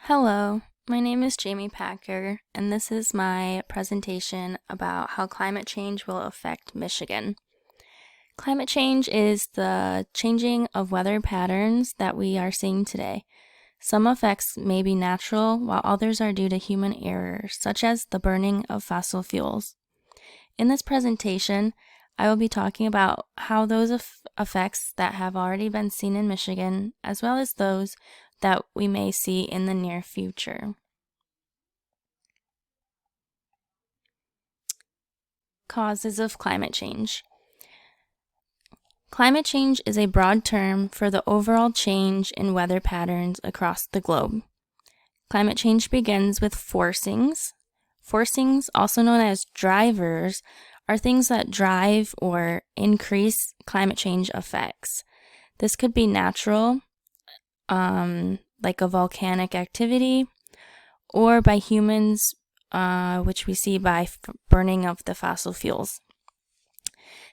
Hello, my name is Jamie Packer, and this is my presentation about how climate change will affect Michigan. Climate change is the changing of weather patterns that we are seeing today. Some effects may be natural, while others are due to human error, such as the burning of fossil fuels. In this presentation, I will be talking about how those effects that have already been seen in Michigan, as well as those that we may see in the near future. Causes of climate change. Climate change is a broad term for the overall change in weather patterns across the globe. Climate change begins with forcings. Forcings, also known as drivers, are things that drive or increase climate change effects. This could be natural, like a volcanic activity, or by humans, which we see by burning of the fossil fuels.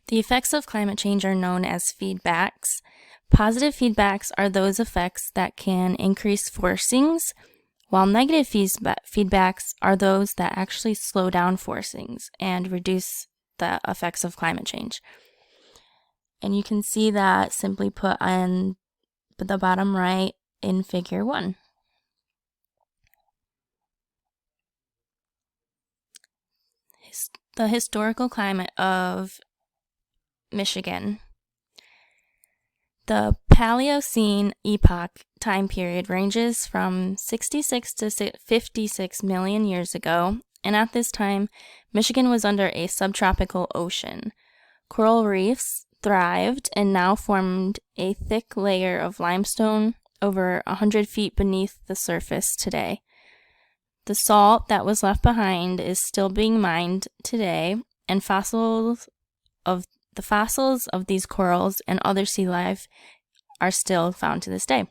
The effects of climate change are known as feedbacks. Positive feedbacks are those effects that can increase forcings, while negative feedbacks are those that actually slow down forcings and reduce the effects of climate change. And you can see that simply put on the bottom right in figure 1. The historical climate of Michigan. The Paleocene epoch time period ranges from 66 to 56 million years ago, and at this time, Michigan was under a subtropical ocean. Coral reefs thrived and now formed a thick layer of limestone over 100 feet beneath the surface today. The salt that was left behind is still being mined today, and the fossils of these corals and other sea life are still found to this day.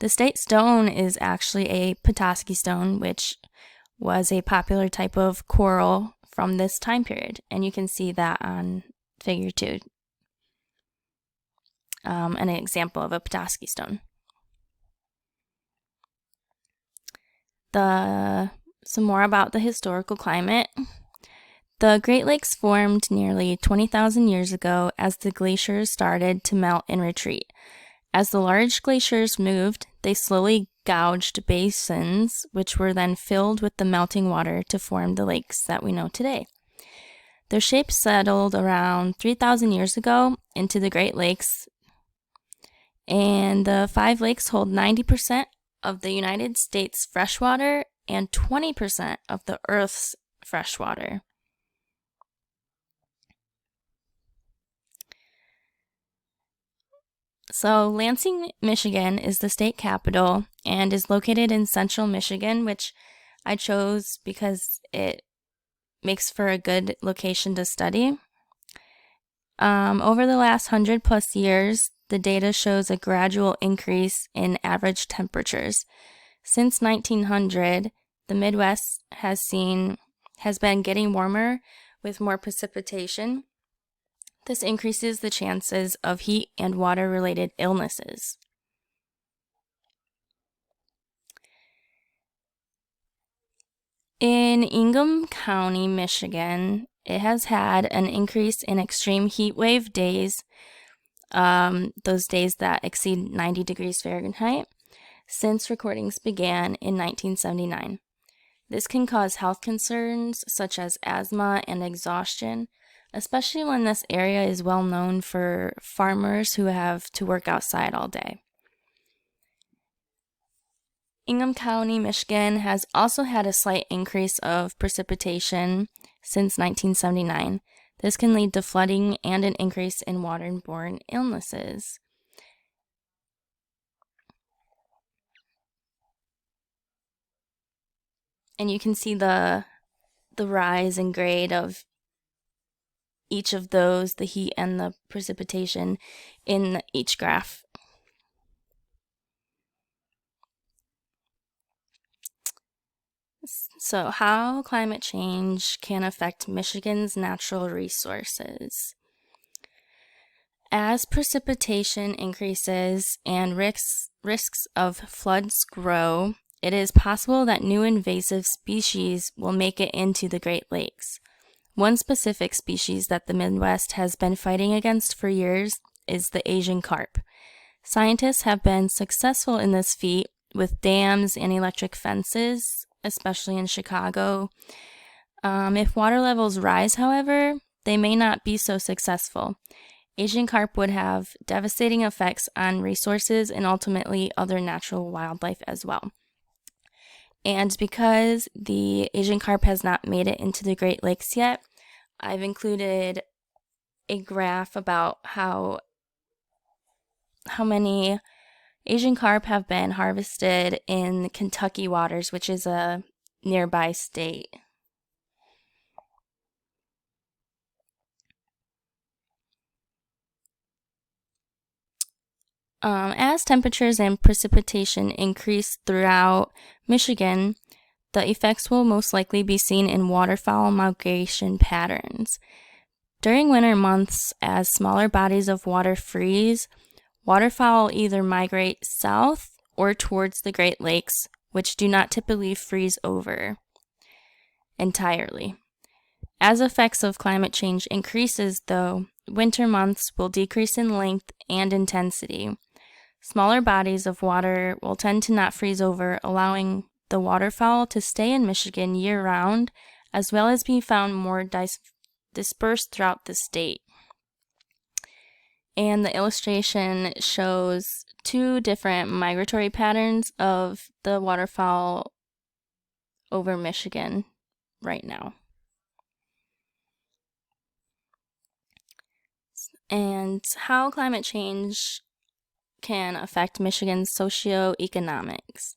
The state stone is actually a Petoskey stone, which was a popular type of coral from this time period, and you can see that on figure 2, an example of a Petoskey stone. Some more about the historical climate. The Great Lakes formed nearly 20,000 years ago as the glaciers started to melt and retreat. As the large glaciers moved, they slowly gouged basins, which were then filled with the melting water to form the lakes that we know today. Their shape settled around 3,000 years ago into the Great Lakes, and the 5 lakes hold 90% of the United States freshwater and 20% of the Earth's freshwater. So Lansing, Michigan is the state capital and is located in central Michigan, which I chose because it makes for a good location to study. Over the last 100+ years, the data shows a gradual increase in average temperatures. Since 1900, the Midwest has been getting warmer with more precipitation. This increases the chances of heat and water-related illnesses. In Ingham County, Michigan, it has had an increase in extreme heat wave days, those days that exceed 90 degrees Fahrenheit, since recordings began in 1979. This can cause health concerns such as asthma and exhaustion, especially when this area is well known for farmers who have to work outside all day. Ingham County, Michigan has also had a slight increase of precipitation since 1979. This can lead to flooding and an increase in waterborne illnesses. And you can see the rise in grade of each of those, the heat and the precipitation, in each graph. So, how climate change can affect Michigan's natural resources. As precipitation increases and risks of floods grow, it is possible that new invasive species will make it into the Great Lakes. One specific species that the Midwest has been fighting against for years is the Asian carp. Scientists have been successful in this feat with dams and electric fences, especially in Chicago. If water levels rise, however, they may not be so successful. Asian carp would have devastating effects on resources and ultimately other natural wildlife as well. And because the Asian carp has not made it into the Great Lakes yet, I've included a graph about how many Asian carp have been harvested in Kentucky waters, which is a nearby state. As temperatures and precipitation increase throughout Michigan, the effects will most likely be seen in waterfowl migration patterns. During winter months, as smaller bodies of water freeze, waterfowl either migrate south or towards the Great Lakes, which do not typically freeze over entirely. As effects of climate change increases, though, winter months will decrease in length and intensity. Smaller bodies of water will tend to not freeze over, allowing the waterfowl to stay in Michigan year-round, as well as be found more dispersed throughout the state. And the illustration shows two different migratory patterns of the waterfowl over Michigan right now. And how climate change can affect Michigan's socioeconomics.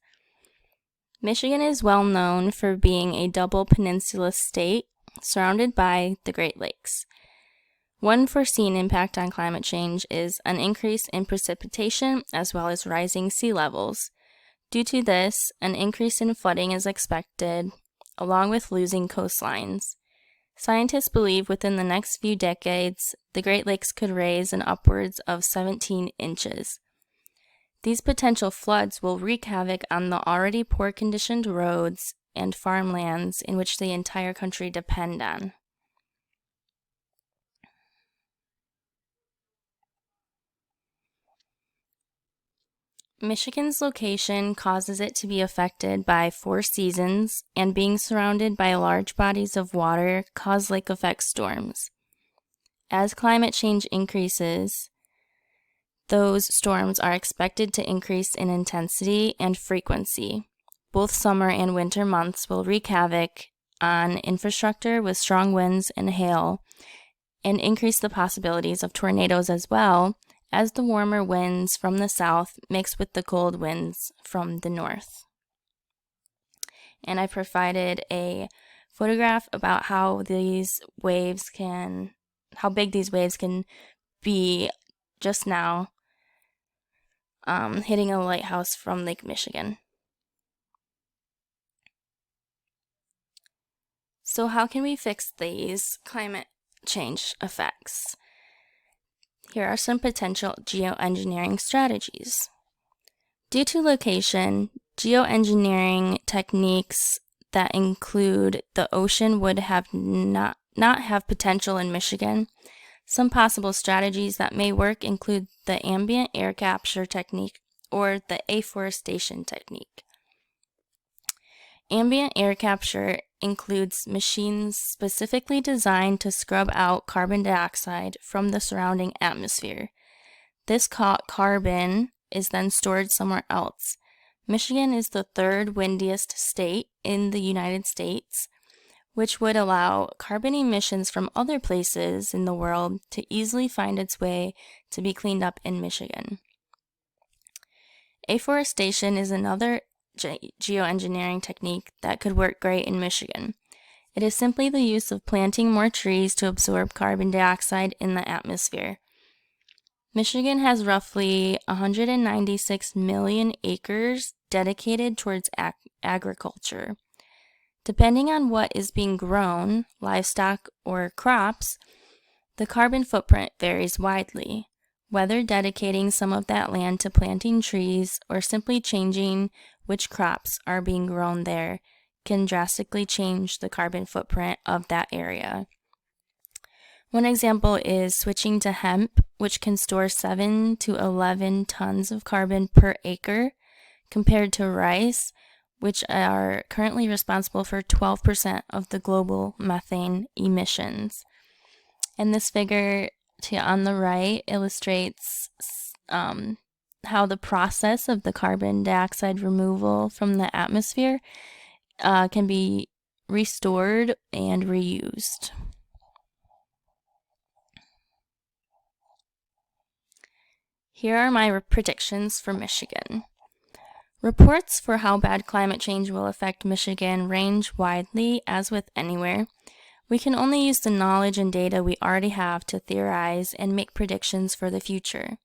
Michigan is well known for being a double peninsula state surrounded by the Great Lakes. One foreseen impact on climate change is an increase in precipitation as well as rising sea levels. Due to this, an increase in flooding is expected, along with losing coastlines. Scientists believe within the next few decades, the Great Lakes could raise an upwards of 17 inches. These potential floods will wreak havoc on the already poor-conditioned roads and farmlands in which the entire country depend on. Michigan's location causes it to be affected by 4 seasons, and being surrounded by large bodies of water cause lake effect storms. As climate change increases, those storms are expected to increase in intensity and frequency. Both summer and winter months will wreak havoc on infrastructure with strong winds and hail, and increase the possibilities of tornadoes as well, as the warmer winds from the south mix with the cold winds from the north. And I provided a photograph about how big these waves can be just now, hitting a lighthouse from Lake Michigan. So how can we fix these climate change effects? Here are some potential geoengineering strategies. Due to location, geoengineering techniques that include the ocean would have not have potential in Michigan. Some possible strategies that may work include the ambient air capture technique or the afforestation technique. Ambient air capture includes machines specifically designed to scrub out carbon dioxide from the surrounding atmosphere. This carbon is then stored somewhere else. Michigan is the third windiest state in the United States, which would allow carbon emissions from other places in the world to easily find its way to be cleaned up in Michigan. Afforestation is another geoengineering technique that could work great in Michigan. It is simply the use of planting more trees to absorb carbon dioxide in the atmosphere. Michigan has roughly 196 million acres dedicated towards agriculture. Depending on what is being grown, livestock or crops, the carbon footprint varies widely. Whether dedicating some of that land to planting trees or simply changing which crops are being grown there can drastically change the carbon footprint of that area. One example is switching to hemp, which can store 7 to 11 tons of carbon per acre, compared to rice, which are currently responsible for 12% of the global methane emissions. And this figure on the right illustrates how the process of the carbon dioxide removal from the atmosphere can be restored and reused. Here are my predictions for Michigan. Reports for how bad climate change will affect Michigan range widely, as with anywhere. We can only use the knowledge and data we already have to theorize and make predictions for the future.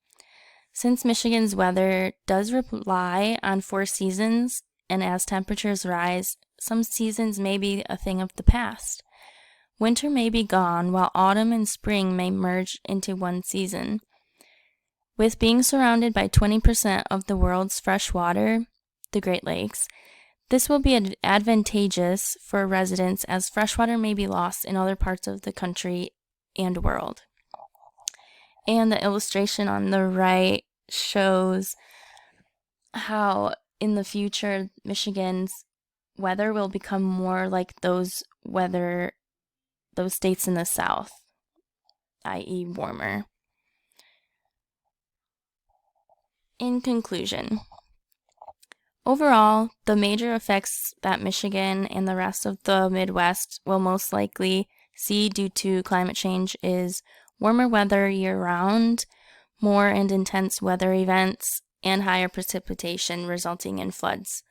Since Michigan's weather does rely on 4 seasons, and as temperatures rise, some seasons may be a thing of the past. Winter may be gone, while autumn and spring may merge into one season. With being surrounded by 20% of the world's fresh water, the Great Lakes, this will be advantageous for residents as freshwater may be lost in other parts of the country and world. And the illustration on the right shows how in the future Michigan's weather will become more like those states in the south, i.e. warmer. In conclusion, overall, the major effects that Michigan and the rest of the Midwest will most likely see due to climate change is warmer weather year-round, more and intense weather events, and higher precipitation resulting in floods.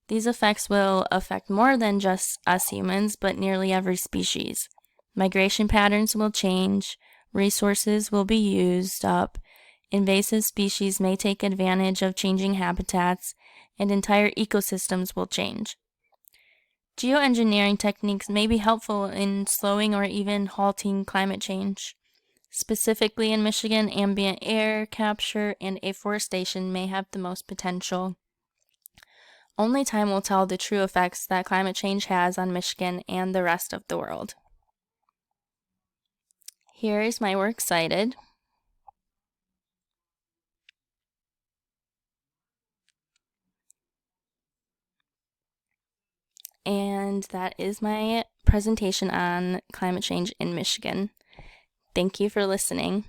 These effects will affect more than just us humans, but nearly every species. Migration patterns will change, resources will be used up, invasive species may take advantage of changing habitats, and entire ecosystems will change. Geoengineering techniques may be helpful in slowing or even halting climate change. Specifically in Michigan, ambient air capture and afforestation may have the most potential. Only time will tell the true effects that climate change has on Michigan and the rest of the world. Here is my works cited. And that is my presentation on climate change in Michigan. Thank you for listening.